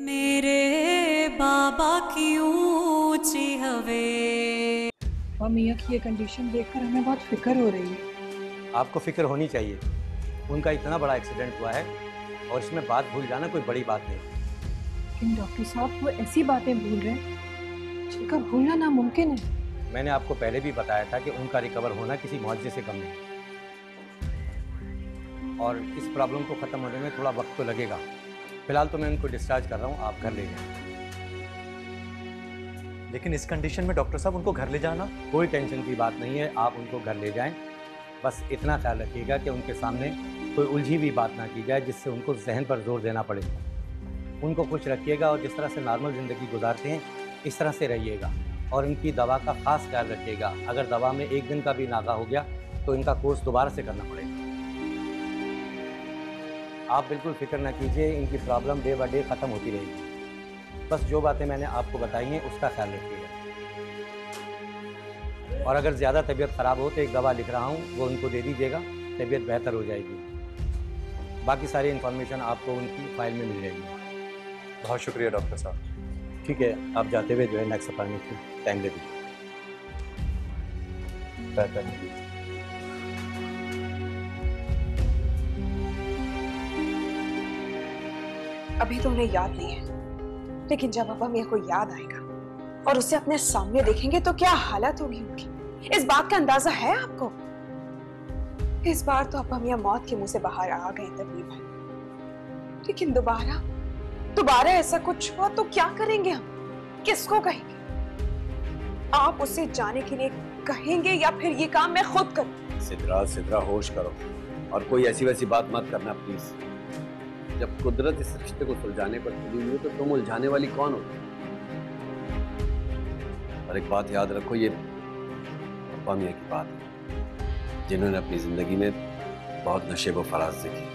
मेरे बाबा की ऊंची हवे। और मियाँ की ये कंडीशन देखकर हमें बहुत फिक्र हो रही है। आपको फिक्र होनी चाहिए, उनका इतना बड़ा एक्सीडेंट हुआ है और इसमें बात भूल जाना कोई बड़ी बात नहीं। लेकिन डॉक्टर साहब वो ऐसी बातें भूल रहे हैं जिनका भूलना नामुमकिन है। मैंने आपको पहले भी बताया था कि उनका रिकवर होना किसी मुआवजे से कम नहीं, और इस प्रॉब्लम को ख़त्म होने में थोड़ा वक्त तो लगेगा। फिलहाल तो मैं उनको डिस्चार्ज कर रहा हूँ, आप घर ले जाएं। लेकिन इस कंडीशन में डॉक्टर साहब उनको घर ले जाना? कोई टेंशन की बात नहीं है, आप उनको घर ले जाएं। बस इतना ख्याल रखिएगा कि उनके सामने कोई उलझी हुई बात ना की जाए जिससे उनको जहन पर जोर देना पड़े। उनको खुश रखिएगा और जिस तरह से नॉर्मल ज़िंदगी गुजारते हैं इस तरह से रहिएगा, और इनकी दवा का ख़ास ख्याल रखिएगा। अगर दवा में एक दिन का भी नागा हो गया तो इनका कोर्स दोबारा से करना पड़ेगा। आप बिल्कुल फिक्र ना कीजिए, इनकी प्रॉब्लम डे बाय डे ख़त्म होती रहेगी। बस जो बातें मैंने आपको बताई हैं उसका ख्याल रखिएगा, और अगर ज़्यादा तबीयत ख़राब हो तो एक दवा लिख रहा हूँ, वो उनको दे दीजिएगा, तबीयत बेहतर हो जाएगी। बाकी सारी इन्फॉर्मेशन आपको उनकी फाइल में मिल जाएगी। बहुत शुक्रिया डॉक्टर साहब। ठीक है, आप जाते हुए जो है नेक्स्ट अपॉइंटमेंट की टाइम दे दीजिए। अभी तो उन्हें याद नहीं है, लेकिन जब अब्बा मियाँ को याद आएगा और उसे अपने सामने देखेंगे तो क्या हालत होगी उनकी, इस बात का अंदाजा है आपको? इस बार तो अब्बा मियाँ मौत के मुंह से बाहर आ गए तनवीर भाई, लेकिन दोबारा ऐसा कुछ हुआ तो क्या करेंगे हम? किसको कहेंगे? आप उसे जाने के लिए कहेंगे या फिर ये काम मैं खुद करूं? सिद्रा होश करो, और कोई ऐसी वैसी बात मत करना प्लीज। जब कुदरत इस रिश्ते को सुलझाने पर तुली हुई तो तुम उलझाने वाली कौन हो? और एक बात याद रखो, ये अब्बा मियाँ की बात है, जिन्होंने अपनी जिंदगी में बहुत नशे व फराज देखी।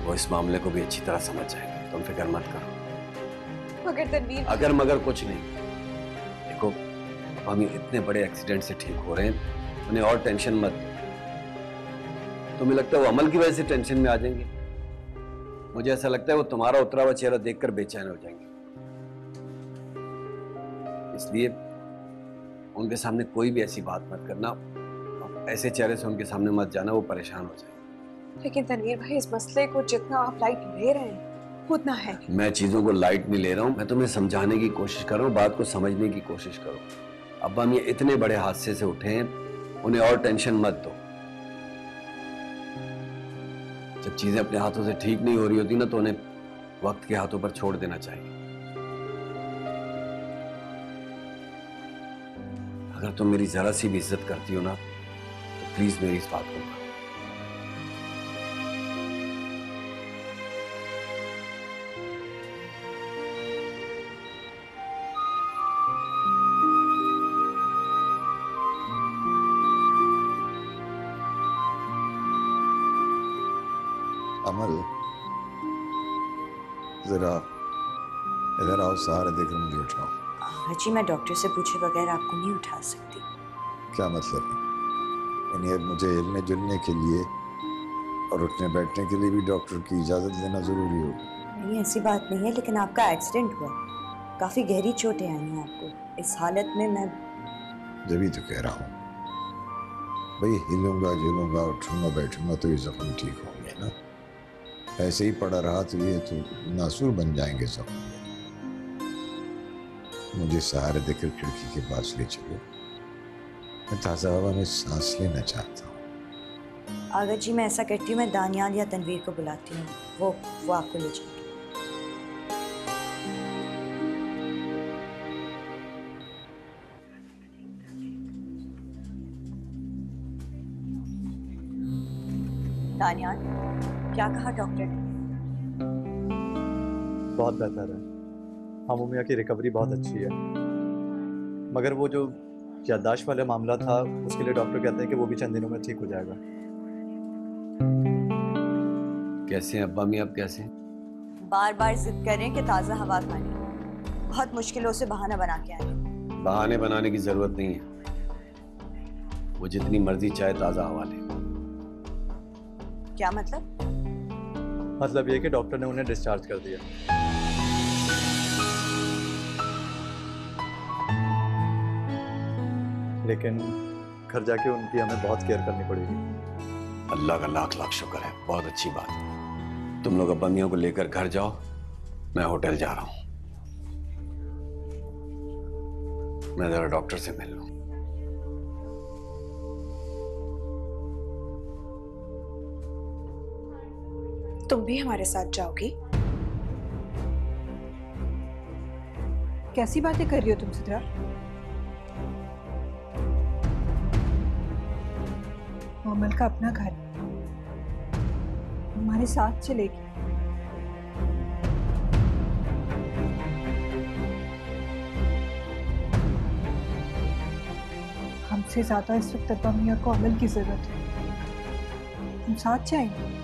वो इस मामले को भी अच्छी तरह समझ जाएंगे, तुम फिक्र मत करो। मगर तनवीर, अगर मगर कुछ नहीं। देखो, अब्बा मियाँ इतने बड़े एक्सीडेंट से ठीक हो रहे हैं, उन्हें और टेंशन मत दो। तुम्हें लगता है वो अमल की वजह से टेंशन में आ जाएंगे? मुझे ऐसा लगता है वो तुम्हारा उतरा हुआ चेहरा देखकर बेचैन हो जाएंगे। इसलिए उनके सामने कोई भी ऐसी बात मत करना, ऐसे चेहरे से उनके सामने मत जाना, वो परेशान हो जाए। लेकिन तनवीर भाई, इस मसले को जितना आप लाइट ले रहे हैं उतना है। मैं चीजों को लाइट नहीं ले रहा हूँ, मैं तुम्हें समझाने की कोशिश कर रहा हूँ, बात को समझने की कोशिश करो। अब्बा मियाँ इतने बड़े हादसे से उठे हैं, उन्हें और टेंशन मत दो। जब चीजें अपने हाथों से ठीक नहीं हो रही होती ना, तो उन्हें वक्त के हाथों पर छोड़ देना चाहिए। अगर तुम मेरी जरा सी भी इज्जत करती हो ना, तो प्लीज मेरी इस बात को मानो। अमल, जरा इधर आओ, सहारा देकर मुझे उठाओ। हाजी, मैं डॉक्टर से पूछे बगैर आपको नहीं उठा सकती। क्या मतलब है? यानी अब मुझे हिलने जुलने के लिए और उठने बैठने के लिए भी डॉक्टर की इजाज़त लेना ज़रूरी होगी? नहीं, ऐसी बात नहीं है, लेकिन आपका एक्सीडेंट हुआ, काफ़ी गहरी चोटें आई हैं आपको। इस हालत में मैं जब तो कह रहा हूँ भाई, हिलूंगा जुलूंगा उठूंगा बैठूंगा तो ये जख्म ठीक होंगे ना। ऐसे ही पड़ा रहा तो ये तो नासूर बन जाएंगे जख्म। मुझे सहारे देकर खिड़की के पास ले चलो, मैं ताज़ा हवा में सांस लेना चाहता हूँ। अगर जी मैं ऐसा करती हूँ, मैं दानियाल या तनवीर को बुलाती हूँ, वो आपको ले जाएंगे। दानियाल, क्या कहा डॉक्टर ने? बहुत बेहतर है, हमू मियाँ की रिकवरी बहुत अच्छी है, मगर वो जो याददाश्त वाला मामला था उसके लिए डॉक्टर कहते हैं कि वो भी चंद दिनों में ठीक हो जाएगा। कैसे हैं अब्बा मियाँ, अब कैसे? बार बार जिद कर रहे हैं कि ताज़ा हवा खानी, बहुत मुश्किलों से बहाना बना के आए। बहाने बनाने की जरूरत नहीं है, वो जितनी मर्जी चाहे ताज़ा हवा ले। क्या मतलब? मतलब ये कि डॉक्टर ने उन्हें डिस्चार्ज कर दिया। लेकिन घर जाके उनकी हमें बहुत केयर करनी पड़ेगी। अल्लाह का लाख लाख शुक्र है, बहुत अच्छी बात है। तुम लोग अब्बा मियां को लेकर घर जाओ, मैं होटल जा रहा हूं। मैं जरा डॉक्टर से मिल लूं। तुम भी हमारे साथ जाओगी? कैसी बातें कर रही हो तुम सिद्रा? अमल का अपना घर हमारे साथ चलेगी। हमसे ज्यादा इस वक्त अब्बा मियां को अमल की जरूरत है। हम साथ जाएंगे।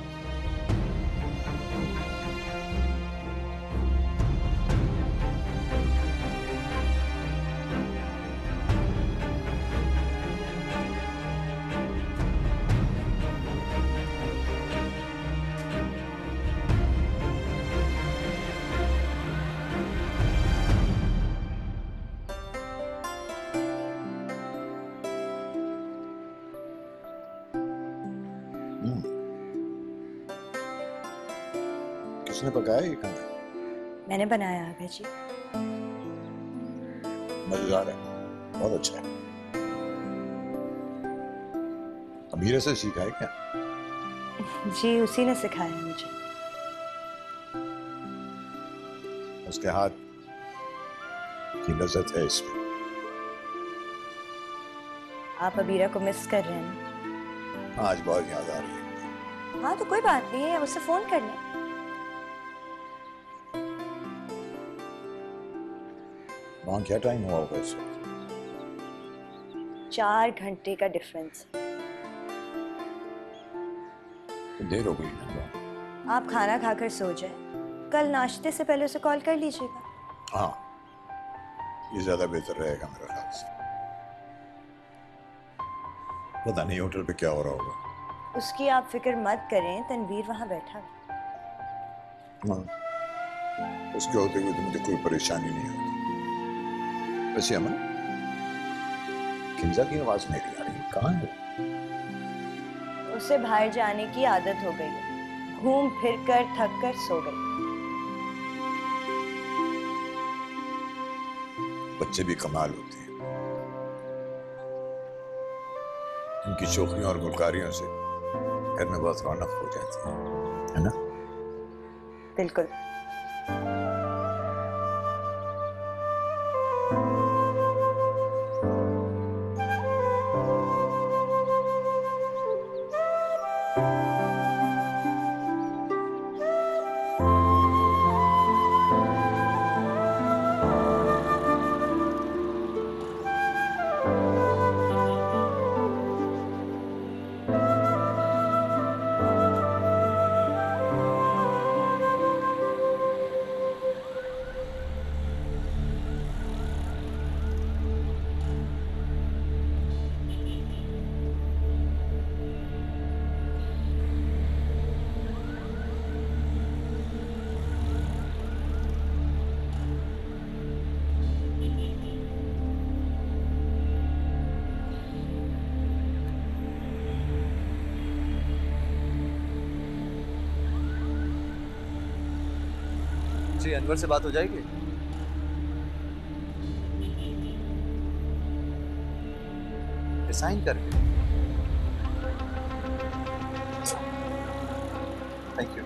किसने पकाया ये खाना? मैंने बनाया आगा जी। मजेदार है, बहुत अच्छा है। अमीरा से सीखा है क्या? जी उसी ने सिखाया मुझे। उसके हाथ की लज्जत है इसमें। आप अबीरा को मिस कर रहे हैं ना? आज बहुत याद आ रही है। हाँ तो कोई बात नहीं है, उससे फोन कर लें। वहाँ क्या टाइम हुआ होगा इस वक्त? 4 घंटे का डिफरेंस। तो देर हो गई ना। आप खाना खाकर सो जाए, कल नाश्ते से पहले उसे कॉल कर लीजिएगा। हाँ, ये ज्यादा बेहतर रहेगा मेरे ख्याल से। पता नहीं होटल पे क्या हो रहा होगा। उसकी आप फिक्र मत करें, तनवीर वहां बैठा है। हाँ, उसके होते हुए तो मुझे कोई परेशानी नहीं होती। वैसे अमन, किंजा की आवाज नहीं आ रही, कहाँ है? उसे बाहर जाने की आदत हो गई है, घूम फिर कर थक कर सो गई। बच्चे भी कमाल होते हैं, उनकी शोखियों और गुलकारियों से घर में बहुत रौनक हो जाती है ना? बिल्कुल। जी अनवर से बात हो जाएगी? साइन करके। Thank you.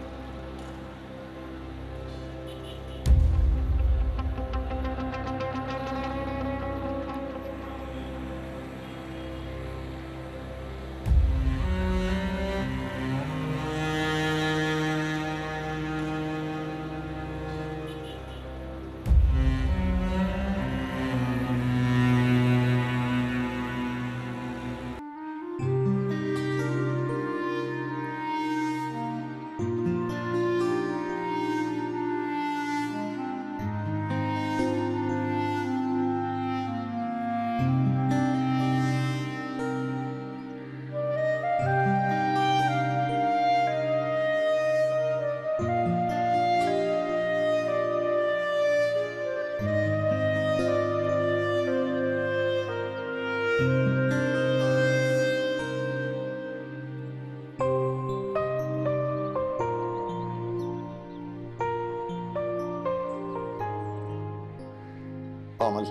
अमल,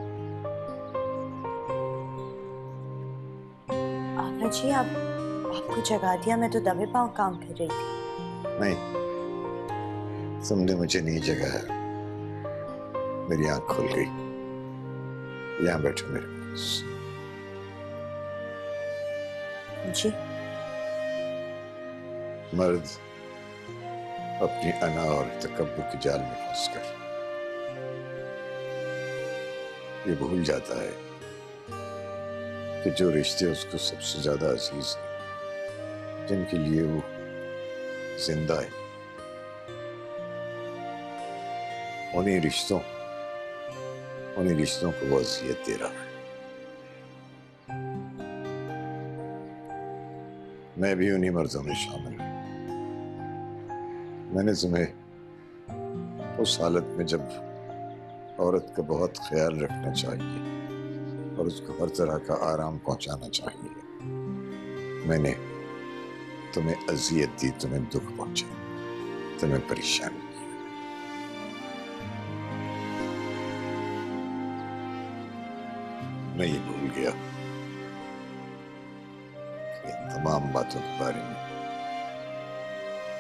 आभा जी, आपको जगा दिया? मैं तो दबे पांव काम कर रही थी। नहीं, तुमने मुझे नहीं जगाया, मेरी आंख खुल गई। यहाँ बैठो मेरे पास। जी। मर्द अपनी अना और तकब्बुर के जाल में फंसकर ये भूल जाता है कि जो रिश्ते उसको सबसे ज्यादा अजीज हैं, जिनके लिए वो जिंदा है, उन्हीं रिश्तों को वो अजियत दे रहा है। मैं भी उन्हीं मर्दों में शामिल हूं। मैंने तुम्हें उस हालत में जब औरत का बहुत ख्याल रखना चाहिए और उसको हर तरह का आराम पहुंचाना चाहिए, मैंने तुम्हें अजियत दी, तुम्हें दुख पहुंचा, तुम्हें परेशानी दी। मैं ये भूल गया कि तमाम बातों के बारे में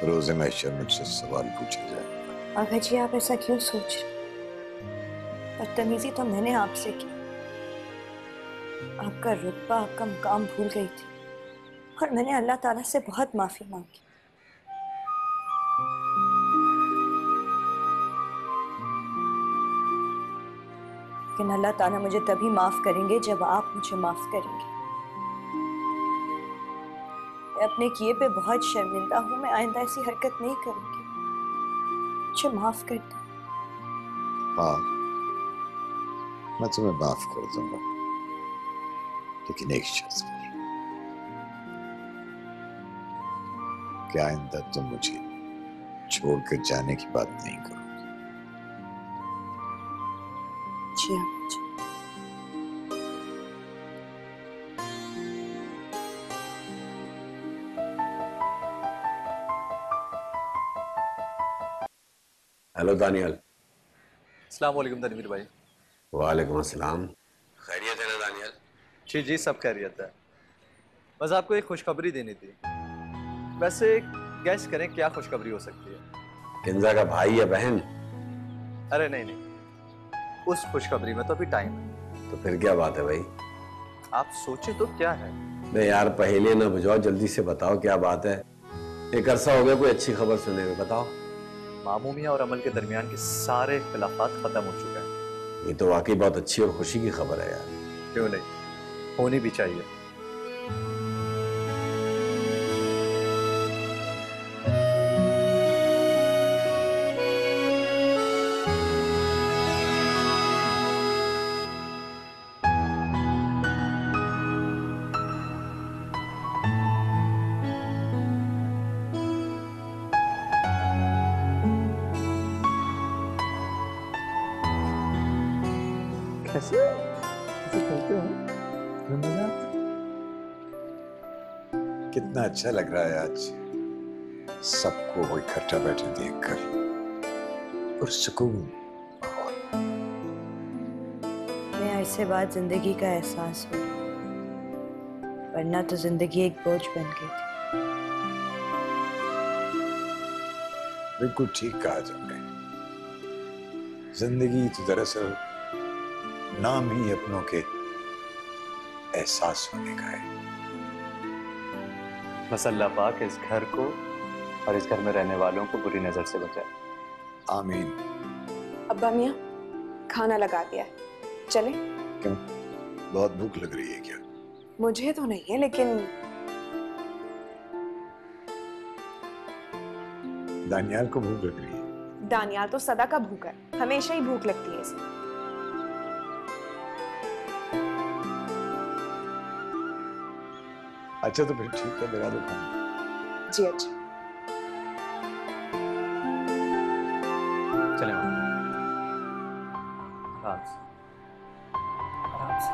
रोज़े महशर मुझसे सवाल पूछा जाएगा। आभा जी, आप ऐसा क्यों सोच रहे? बदतमीजी तो मैंने आपसे की। आपका रुतबा, आपका मुकाम भूल गई थी और मैंने अल्लाह ताला से बहुत माफी मांगी। लेकिन अल्लाह ताला मुझे तभी माफ करेंगे जब आप मुझे माफ करेंगे। मैं अपने किए पे बहुत शर्मिंदा हूं। मैं आइंदा ऐसी हरकत नहीं करूंगी। मुझे माफ कर दो। हाँ, मैं तुम्हें माफ कर दूंगा, लेकिन एक शर्त पर, कि आइंदा तुम मुझे छोड़कर जाने की बात नहीं करोगे। जी आभा जी। हेलो दानियाल। अस्सलाम वालेकुम तनवीर भाई। वालेकुम अस्सलाम। खैरियत है ना दानियाल? जी जी, सब खैरियत है। बस आपको एक खुशखबरी देनी थी। वैसे गैस करें क्या खुशखबरी हो सकती है? किंजा का भाई या बहन? अरे नहीं नहीं, उस खुशखबरी में तो अभी टाइम है। तो फिर क्या बात है भाई? आप सोचे तो क्या है? नहीं यार, पहेली ना बुझाओ, जल्दी से बताओ क्या बात है। एक अरसा हो गया कोई अच्छी खबर सुने हुए, बताओ। मामू मियां और अमल के दरमियान के सारे इख्तिलाफात खत्म हो चुके हैं। ये तो वाकई बहुत अच्छी और खुशी की खबर है यार। क्यों नहीं, होनी भी चाहिए। कैसे करते हो? कितना अच्छा लग रहा है आज सबको वो इकट्ठा बैठे देखकर, पुरसुकून। मैं ऐसे बाद जिंदगी का एहसास हुआ, वरना तो जिंदगी एक बोझ बन गई थी। बिल्कुल ठीक कहा तुमने। जिंदगी तो दरअसल नाम ही अपनों के एहसास होने का है। बस अल्लाह पाक इस घर को और इस घर में रहने वालों को बुरी नजर से बचाए। आमीन। अब्बा मियाँ, खाना लगा दिया है, चले? क्यों, बहुत भूख लग रही है क्या? मुझे तो नहीं है, लेकिन दानियाल को भूख लग रही है। दानियाल तो सदा का भूखा है, हमेशा ही भूख लगती है इसे। अच्छा तो फिर ठीक है, लगा दो खाना। जी अच्छा। चले आराम से, आराम से।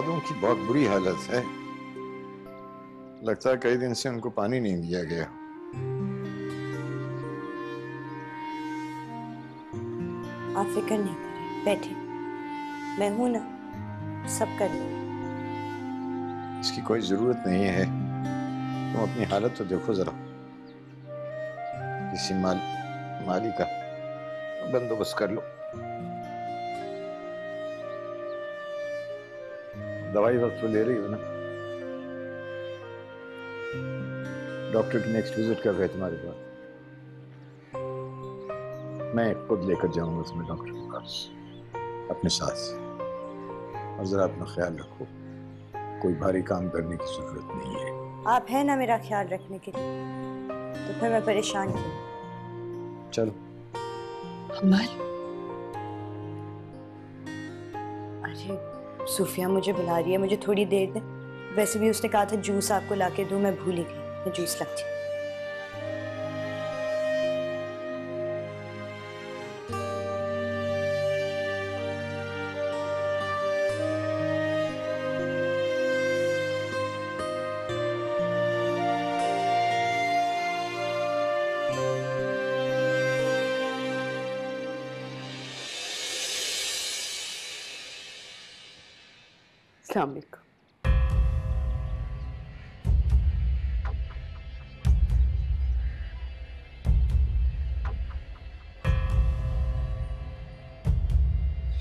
पौधों की बहुत बुरी हालत है। लगता है कई दिन से उनको पानी नहीं दिया गया। आप फिक्र नहीं करें, बैठे, मैं हूं ना, सब कर लूंगी। इसकी कोई जरूरत नहीं है। तुम अपनी हालत तो देखो जरा। किसी माली का बंदोबस्त कर लो। दवाई वक्त पे ले रही हो ना? डॉक्टर की नेक्स्ट विजिट कब है तुम्हारे पास? मैं खुद लेकर जाऊंगा तुम्हें डॉक्टर के पास अपने साथ। और जरा अपना ख्याल रखो, कोई भारी काम करने की जरूरत नहीं है। आप हैं ना मेरा ख्याल रखने के लिए, तो फिर मैं परेशान क्यों? चलो। अमल, अरे सूफिया मुझे बुला रही है, मुझे थोड़ी देर दे। वैसे भी उसने कहा था जूस आपको लाके दूं, मैं भूल ही गई, मैं जूस लाती हूँ। अस्सलाम वालेकुम।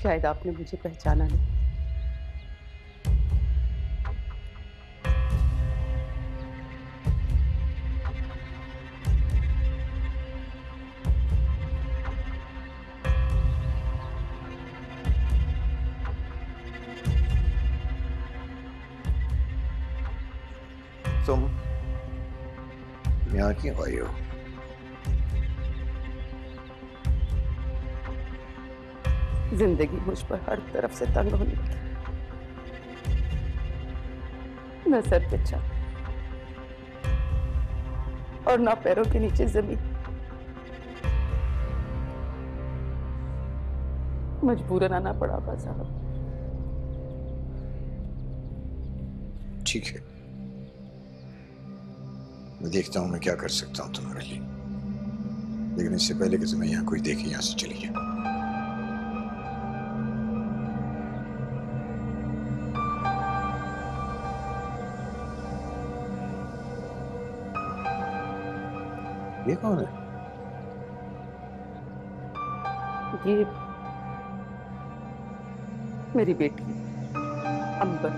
शायद आपने मुझे पहचाना नहीं। तुम यहाँ क्यों आई हो? जिंदगी मुझ पर हर तरफ से तंग होने लगी। न सर पे छत और ना पैरों के नीचे जमीन। मजबूरन आना पड़ा बस साहब। ठीक है, मैं देखता हूँ मैं क्या कर सकता हूँ तुम्हारे लिए, लेकिन इससे पहले कि तुम्हें यहाँ कोई देखे, यहाँ से चली जाए। ये कौन है? ये मेरी बेटी अंबर।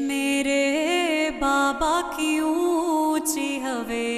मेरे बाबा की ऊंची हवेली